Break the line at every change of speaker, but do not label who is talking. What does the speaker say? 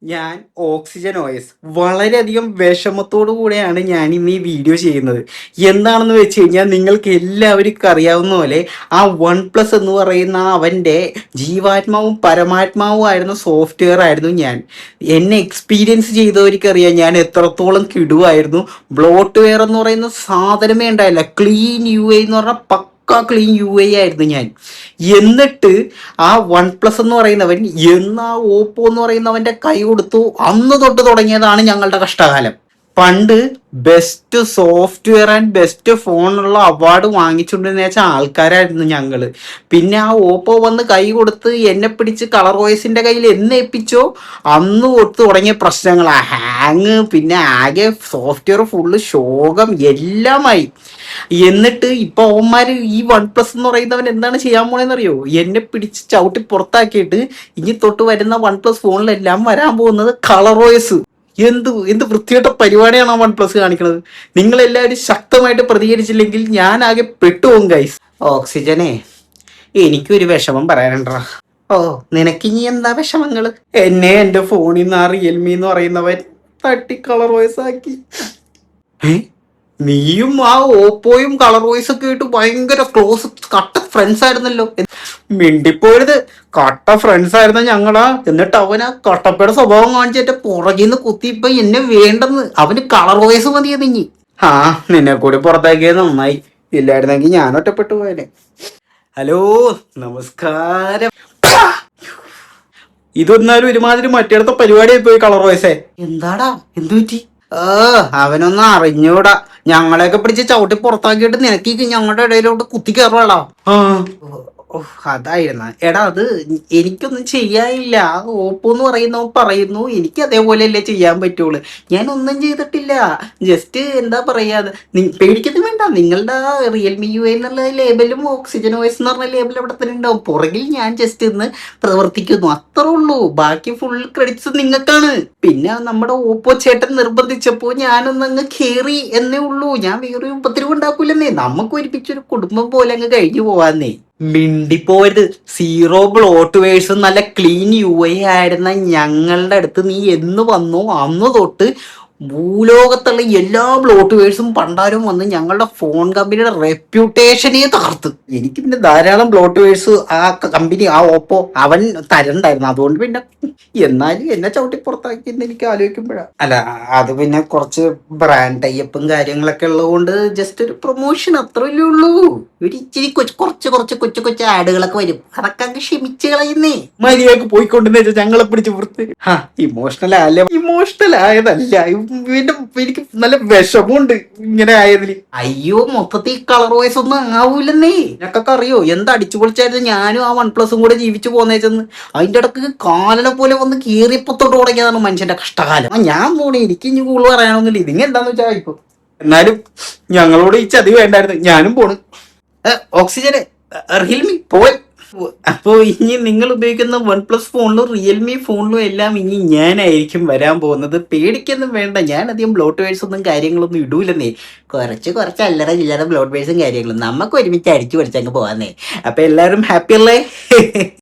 ഞാൻ oxygen OS വളരെയധികം വിഷമത്തോടു കൂടെയാണ് ഞാൻ ഇന്ന് ഈ വീഡിയോ ചെയ്യുന്നത്. എന്താണെന്ന് വെച്ച് കഴിഞ്ഞാൽ നിങ്ങൾക്ക് എല്ലാവർക്കും അറിയാവുന്ന പോലെ ആ വൺ പ്ലസ് എന്ന് പറയുന്ന അവൻ്റെ ജീവാത്മാവും പരമാത്മാവും ആയിരുന്ന സോഫ്റ്റ്വെയർ ആയിരുന്നു ഞാൻ. എന്നെ എക്സ്പീരിയൻസ് ചെയ്തവർക്കറിയാം ഞാൻ എത്രത്തോളം കിടുവായിരുന്നു. ബ്ലോട്ട്വെയർ എന്ന് പറയുന്ന സാധനമേ ഉണ്ടായില്ല. ക്ലീൻ UI എന്ന് പറഞ്ഞാൽ ക്ലീൻ UI ആയിരുന്നു ഞാൻ. എന്നിട്ട് ആ വൺ പ്ലസ് എന്ന് പറയുന്നവൻ എന്നാ ഓപ്പോ എന്ന് പറയുന്നവന്റെ കൈ കൊടുത്തു അന്ന് തൊട്ട് തുടങ്ങിയതാണ് ഞങ്ങളുടെ കഷ്ടകാലം. പണ്ട് ബെസ്റ്റ് സോഫ്റ്റ്വെയർ ആൻഡ് ബെസ്റ്റ് ഫോണുള്ള അവാർഡ് വാങ്ങിച്ചുകൊണ്ടിരുന്ന വെച്ചാൽ ആൾക്കാരായിരുന്നു ഞങ്ങള്. പിന്നെ ആ ഓപ്പോ വന്ന് കൈ കൊടുത്ത് എന്നെ പിടിച്ച് കളർ വോയിസിന്റെ കയ്യിൽ എന്ന് ഏൽപ്പിച്ചോ അന്ന് തൊട്ട് തുടങ്ങിയ പ്രശ്നങ്ങളാ. ഹാങ്, പിന്നെ ആകെ സോഫ്റ്റ്വെയർ ഫുള്ള് ശോകം എല്ലാമായി. എന്നിട്ട് ഇപ്പൊ അവന്മാര് ഈ വൺ പ്ലസ് എന്ന് പറയുന്നവൻ എന്താണ് ചെയ്യാൻ പോണെന്നറിയോ? എന്നെ പിടിച്ച് ചവിട്ടി പുറത്താക്കിയിട്ട് ഇനി തൊട്ട് വരുന്ന വൺ പ്ലസ് ഫോണിലെല്ലാം വരാൻ പോകുന്നത് കളർ വോയിസ്. എന്ത് വൃത്തികെട്ട പരിപാടിയാണ് ആ വൺ പ്ലസ് കാണിക്കുന്നത്. നിങ്ങളെല്ലാവരും ശക്തമായിട്ട് പ്രതികരിച്ചില്ലെങ്കിൽ ഞാൻ ആകെ പെട്ടുപോകും ഗൈസ്. ഓക്സിജനെ, എനിക്കൊരു വിഷമം പറയാനുണ്ടാ. ഓ, നിനക്കിനി എന്താ വിഷമങ്ങള്? എന്നെ എന്റെ ഫോണിൽ നിന്ന് ആ റിയൽമി എന്ന് പറയുന്നവൻ തട്ടി കളർ വോയിസ് ആക്കി. നീയും ആ ഓപ്പോയും കളർ വോയിസ് ഒക്കെ ആയിട്ട് ഭയങ്കര ക്ലോസ് കട്ട ഫ്രണ്ട്സ് ആയിരുന്നല്ലോ. മിണ്ടിപ്പോരുത്, കട്ട ഫ്രണ്ട്സ് ആയിരുന്ന ഞങ്ങളാ. എന്നിട്ട് അവൻ ആ കട്ടപ്പയുടെ സ്വഭാവം കാണിച്ചിട്ട് പുറകിൽ നിന്ന് കുത്തിയിപ്പൊ എന്നെ വേണ്ടെന്ന്. അവന് കളർ വോയിസ് മതിയെ നീ. ആ, നിന്നെ കൂടി പുറത്താക്കിയത് നന്നായി. ഇല്ലായിരുന്നെങ്കിൽ ഞാൻ ഒറ്റപ്പെട്ടു പോയനെ. ഹലോ, നമസ്കാരം. ഇതൊന്നാലും ഒരുമാതിരി മറ്റേടത്തെ പരിപാടിയായി പോയി കളർ വോയിസേ. എന്താടാ, എന്തു പറ്റി? അവനൊന്നും അറിഞ്ഞൂടാ. ഞങ്ങളെയൊക്കെ പിടിച്ച് ചവിട്ടി പുറത്താക്കിയിട്ട് നിനക്ക് ഞങ്ങളുടെ ഇടയിലോട്ട് കുത്തി കയറുവാളോ? അതായിരുന്ന എടാ, അത് എനിക്കൊന്നും ചെയ്യാനില്ല. ഓപ്പോ എന്ന് പറയുന്നവൻ പറയുന്നു എനിക്ക് അതേപോലെയല്ലേ ചെയ്യാൻ പറ്റുള്ളൂ. ഞാൻ ഒന്നും ചെയ്തിട്ടില്ല. ജസ്റ്റ് എന്താ പറയാ, പേടിക്കുന്നത് വേണ്ട. നിങ്ങളുടെ റിയൽമി UI എന്നുള്ള ലേബലും ഓക്സിജൻ OS എന്ന് പറഞ്ഞ ലേബൽ അവിടെ തന്നെ ഉണ്ടാവും. പുറകിൽ ഞാൻ ജസ്റ്റ് ഇന്ന് പ്രവർത്തിക്കുന്നു, അത്രേ ഉള്ളൂ. ബാക്കി ഫുൾ ക്രെഡിറ്റ്സ് നിങ്ങൾക്കാണ്. പിന്നെ നമ്മുടെ ഓപ്പോ ചേട്ടൻ നിർബന്ധിച്ചപ്പോ ഞാനൊന്നങ്ങ് കേറി എന്നേ ഉള്ളൂ. ഞാൻ വേറെ ഉപദ്രവം ഉണ്ടാക്കൂലെന്നേ. നമുക്ക് ഒരുമിച്ചൊരു കുടുംബം പോലെ അങ്ങ് കഴിഞ്ഞു പോവാന്നേ. മിണ്ടിപ്പോയത്. സീറോ ബ്ലോട്ട്വേഴ്സും നല്ല ക്ലീൻ UI ആയിരുന്ന ഞങ്ങളുടെ അടുത്ത് നീ എന്ന് വന്നു അന്ന് തൊട്ട് ഭൂലോകത്തുള്ള എല്ലാ ബ്ലോട്ട്വേഴ്സും പണ്ടാരും വന്ന് ഞങ്ങളുടെ ഫോൺ കമ്പനിയുടെ റെപ്യൂട്ടേഷനെ തകർത്ത്. എനിക്ക് പിന്നെ ധാരാളം ബ്ലോട്ട്വേഴ്സ് ആ കമ്പനി, ആ ഓപ്പോ അവൻ തരണ്ടായിരുന്നു. അതുകൊണ്ട് പിന്നെ എന്നാലും എന്നെ ചവിട്ടി പുറത്താക്കിയെന്ന് എനിക്ക് ആലോചിക്കുമ്പോഴാണ്. അല്ല, അത് പിന്നെ കുറച്ച് ബ്രാൻഡ് ടൈപ്പും കാര്യങ്ങളൊക്കെ ഉള്ളതുകൊണ്ട് ജസ്റ്റ് ഒരു പ്രൊമോഷൻ അത്രയല്ലേ ഉള്ളൂ. ഒരു ഇച്ചിരി കൊച്ചു ആഡുകളൊക്കെ വരും. അതൊക്കെ അങ്ങ് ക്ഷമിച്ച് കളയുന്നേ. മര്യാദക്ക് പോയിക്കൊണ്ടെന്ന് വെച്ചാൽ ഞങ്ങളെ പിടിച്ച് പുറത്ത്. ഇമോഷണൽ ആയല്ലേ? ഇമോഷണൽ ആയതല്ല, എനിക്ക് നല്ല വിഷമുണ്ട് ഇങ്ങനെ ആയതില്. അയ്യോ, മൊത്തത്തിൽ കളർ വോയിസ് ഒന്നും ആവൂലെന്നേ. ഞങ്ങൾക്ക് അറിയോ എന്താ അടിച്ചു പൊളിച്ചായിരുന്നു ഞാനും ആ വൺ പ്ലസും കൂടെ ജീവിച്ചു പോന്നേച്ചെന്ന്. അതിന്റെ ഇടക്ക് കാലനെ പോലെ വന്ന് കീറിയപ്പത്തോട്ട് തുടങ്ങിയതാണ് മനുഷ്യന്റെ കഷ്ടകാലം. ഞാൻ പോണേ, എനിക്ക് ഇനി കൂടുതൽ പറയാനൊന്നുമില്ല. ഇതിങ്ങ എന്താന്ന് വെച്ചാൽ ഇപ്പൊ എന്നാലും ഞങ്ങളോട് ഈ ചതി വേണ്ടായിരുന്നു. ഞാനും പോണ്. ഓക്സിജന് റിയൽമി പോയി. അപ്പോൾ ഇനി നിങ്ങൾ ഉപയോഗിക്കുന്ന വൺ പ്ലസ് ഫോണിലും റിയൽമി ഫോണിലും എല്ലാം ഇനി ഞാനായിരിക്കും വരാൻ പോകുന്നത്. പേടിക്കൊന്നും വേണ്ട. ഞാൻ അധികം ബ്ലോട്ട്വേഴ്സ് ഒന്നും കാര്യങ്ങളൊന്നും ഇടൂലെന്നേ. കുറച്ച് അല്ലറ ചില്ലറ ബ്ലോട്ട്വേഴ്സും കാര്യങ്ങളും നമുക്ക് ഒരുമിച്ച് അടിച്ചു പഠിച്ചങ്ങ് പോകാന്നേ. അപ്പൊ എല്ലാവരും ഹാപ്പി അല്ലേ?